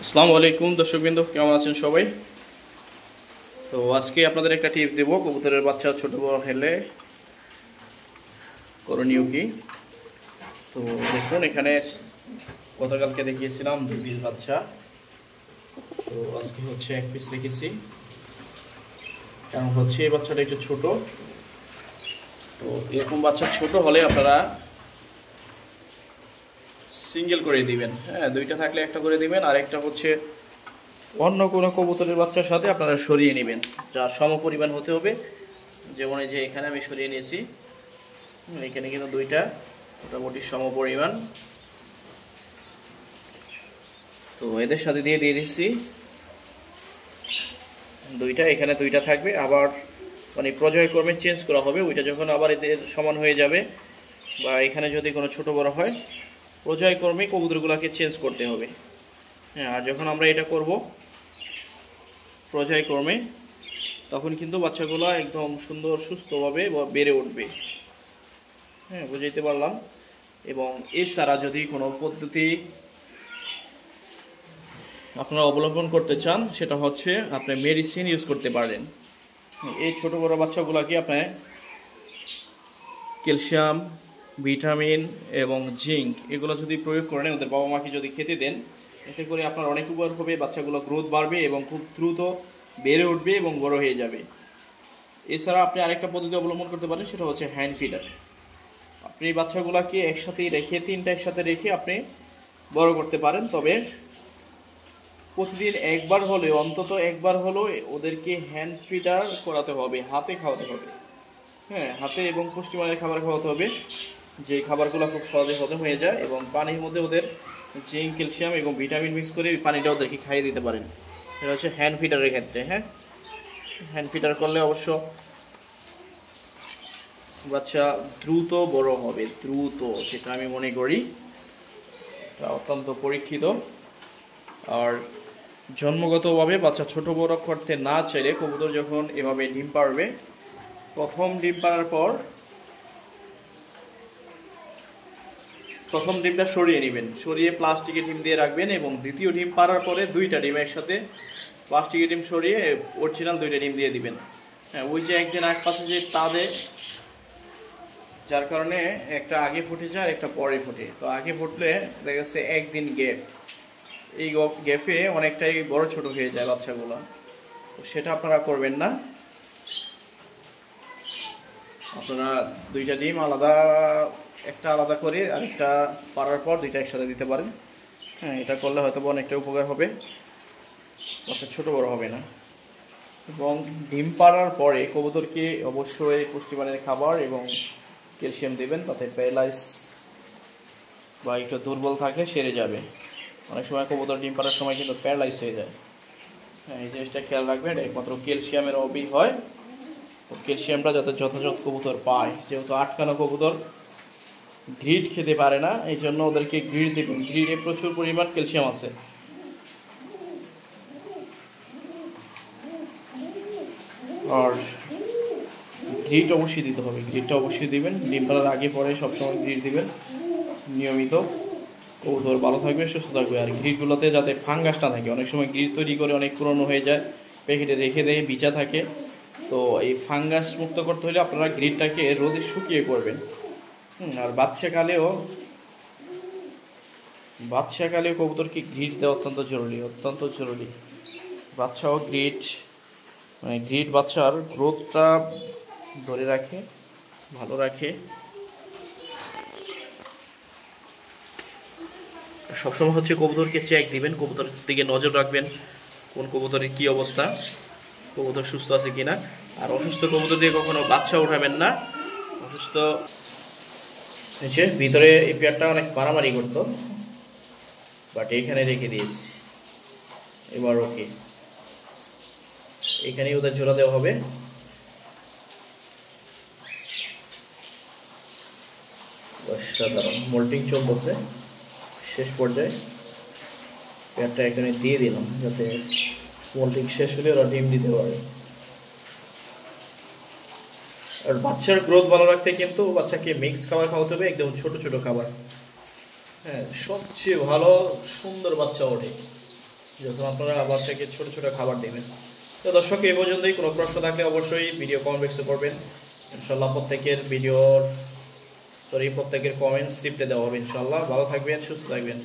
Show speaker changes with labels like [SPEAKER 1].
[SPEAKER 1] আসসালামু আলাইকুম দর্শকবৃন্দ, কেমন আছেন সবাই? তো আজকে আপনাদের একটা টিপস দেব কবুতরের বাচ্চা ছোট বড় হলে করণীয় কি। তো দেখুন, এখানে গতকালকে দেখিয়েছিলাম 2 পিস বাচ্চা, তো আজকে হচ্ছে 1 পিস রেখেছি। কারণ হচ্ছে এই বাচ্চাটা একটু ছোট, তো এরকম বাচ্চা ছোট হলে আপনারা সিঙ্গেল করে দিবেন। হ্যাঁ, 2টা থাকলে একটা করে দিবেন, আর একটা হচ্ছে অন্য কোনো কবুতরের বাচ্চার সাথে আপনারা সরিয়ে নেবেন, যার সমপরিমাণ হতে হবে। যেমন এই যে এখানে আমি সরিয়ে নিয়েছি, এখানে কিন্তু 2টা মোটামুটি সমপরিমাণ। তো এদের সাথে দিয়ে দিচ্ছি 2টা, এখানে 2টা থাকবে। আবার মানে পর্যায়ক্রমে চেঞ্জ করা হবে, ওইটা যখন আবার এদের সমান হয়ে যাবে বা এখানে যদি কোনো ছোট বড় হয়, পর্যায়ক্রমে কবুতরগুলোকে চেঞ্জ করতে হবে। হ্যাঁ, আর যখন আমরা এটা করব পর্যায়ক্রমে, তখন কিন্তু বাচ্চাগুলো একদম সুন্দর সুস্থভাবে বেড়ে উঠবে। হ্যাঁ, বুঝাইতে পারলাম। এবং এছাড়া যদি কোনো পদ্ধতি আপনারা অবলম্বন করতে চান, সেটা হচ্ছে আপনি মেডিসিন ইউজ করতে পারেন। এই ছোট বড় বাচ্চাগুলোকে আপনি ক্যালসিয়াম, ভিটামিন এবং জিঙ্ক এগুলো যদি প্রয়োগ করেন, ওদের বাবা মাকে যদি খেতে দেন, এতে করে আপনার অনেক উপকার হবে। বাচ্চাগুলো গ্রোথ বাড়বে এবং খুব দ্রুত বেড়ে উঠবে এবং বড় হয়ে যাবে। এছাড়া আপনি আরেকটা পদ্ধতি অবলম্বন করতে পারেন, সেটা হচ্ছে হ্যান্ড ফিডার। আপনি বাচ্চাগুলোকে একসাথেই রেখে 3টা একসাথে রেখে আপনি বড় করতে পারেন। তবে প্রতিদিন একবার হলেও, অন্তত একবার হলেও ওদেরকে হ্যান্ড ফিডার করাতে হবে, হাতে খাওয়াতে হবে। হ্যাঁ, হাতে এবং পুষ্টিমানের খাবার খাওয়াতে হবে, যে খাবারগুলো খুব সহজে হজম হয়ে যায়। এবং পানির মধ্যে ওদের জিঙ্ক, ক্যালসিয়াম এবং ভিটামিন মিক্স করে পানিটা ওদেরকে খাইয়ে দিতে পারেন। এটা হচ্ছে হ্যান্ড ফিডারের ক্ষেত্রে। হ্যাঁ, হ্যান্ড ফিডার করলে অবশ্য বাচ্চা দ্রুত বড় হবে, দ্রুত, যেটা আমি মনে করি এটা অত্যন্ত পরীক্ষিত। আর জন্মগতভাবে বাচ্চা ছোট বড় করতে না চাইলে, কবুতর যখন এভাবে ডিম পাড়বে, প্রথম ডিম পাড়ার পর প্রথম ডিমটা সরিয়ে নেবেন, সরিয়ে প্লাস্টিকের ডিম দিয়ে রাখবেন। এবং দ্বিতীয় ডিম পাড়ার পরে 2টা ডিম একসাথে প্লাস্টিকের ডিম সরিয়ে অরিজিনাল 2টা ডিম দিয়ে দিবেন। হ্যাঁ, ওই যে একদিন এক পাশে যে তাদে, যার কারণে একটা আগে ফুটে যায় আর একটা পরে ফুটে। তো আগে ফুটলে দেখা যাচ্ছে একদিন গ্যাপ, এই গ্যাপে অনেকটাই বড় ছোট হয়ে যায় বাচ্চাগুলো। তো সেটা আপনারা করবেন না। আপনারা 2টা ডিম আলাদা, একটা আলাদা করে আরেকটা পাড়ার পর 2টা একসাথে দিতে পারেন। হ্যাঁ, এটা করলে হয়তো অনেকটা উপকার হবে, বাচ্চা ছোট বড় হবে না। এবং ডিম পাড়ার পরে কবুতরকে অবশ্যই পুষ্টিমানের খাবার এবং ক্যালসিয়াম দেবেন, তাতে প্যারালাইজ বা একটু দুর্বল থাকলে সেরে যাবে। অনেক সময় কবুতর ডিম পাড়ার সময় কিন্তু প্যারালাইজ হয়ে যায়। হ্যাঁ, এই জিনিসটা খেয়াল রাখবেন। একমাত্র ক্যালসিয়ামের অভাবই হয়। তো ক্যালসিয়ামটা যাতে যথাযথ কবুতর পায়, যেহেতু আটকানো কবুতর গ্রিড খেতে পারে না, এই জন্য ওদেরকে গ্রিড দেবেন। গ্রিডে প্রচুর পরিমাণ ক্যালসিয়াম আছে। আর গ্রিড অবশ্যই দিতে হবে, গ্রিডটা অবশ্যই দিবেন। ডিম পাড়ার আগে পরে সবসময় গ্রিড দিবেন নিয়মিত। কবুতর ভালো থাকবে, সুস্থ থাকবে। আর গ্রিডগুলোতে যাতে ফাঙ্গাস না থাকে, অনেক সময় গ্রিড তৈরি করে অনেক পুরনো হয়ে যায়, প্যাকেটে রেখে দেয়, ভিজা থাকে। তো এই ফাঙ্গাস মুক্ত করতে হলে আপনারা গ্রিডটাকে রোদে শুকিয়ে করবেন। আর বাচ্চাকালেও কবুতরকে গ্রিড দেওয়া অত্যন্ত জরুরি, অত্যন্ত জরুরি। বাচ্চাও গ্রিড, মানে গ্রিড বাচ্চার গ্রোথটা ধরে রাখে, ভালো রাখে। সবসময় হচ্ছে কবুতরকে চেক দিবেন, কবুতরের দিকে নজর রাখবেন, কোন কবুতরের কী অবস্থা, কবুতর সুস্থ আছে কিনা। আর অসুস্থ কবুতর দিয়ে কখনো বাচ্চা উঠাবেন না। অসুস্থ হচ্ছে ভিতরে এই পেয়ারটা অনেক মারামারি করতো, বাট এইখানে রেখে দিয়েছি, এবার ওকে। এখানেই ওদের জোড়া দেওয়া হবে। অসাধারণ মোল্টিং চলতেছে, শেষ পর্যায়ে পেয়ারটা এখানে দিয়ে দিলাম, যাতে মোল্টিং শেষ হলে ওরা ডিম দিতে পারে। আর বাচ্চার গ্রোথ ভালো রাখতে কিন্তু বাচ্চাকে মিক্স খাবার খাওয়াতে হবে, একদম ছোট ছোট খাবার। হ্যাঁ, সবচেয়ে ভালো সুন্দর বাচ্চা ওঠে। যখন আপনারা বাচ্চাকে ছোট ছোট খাবার দেবেন। তো দর্শক এই পর্যন্তই, কোনো প্রশ্ন থাকলে অবশ্যই ভিডিও কমেন্ট বক্সে করবেন। ইনশাল্লাহ প্রত্যেকের কমেন্টস রিপ্লাই দেওয়া হবে ইনশাল্লাহ। ভালো থাকবেন, সুস্থ থাকবেন।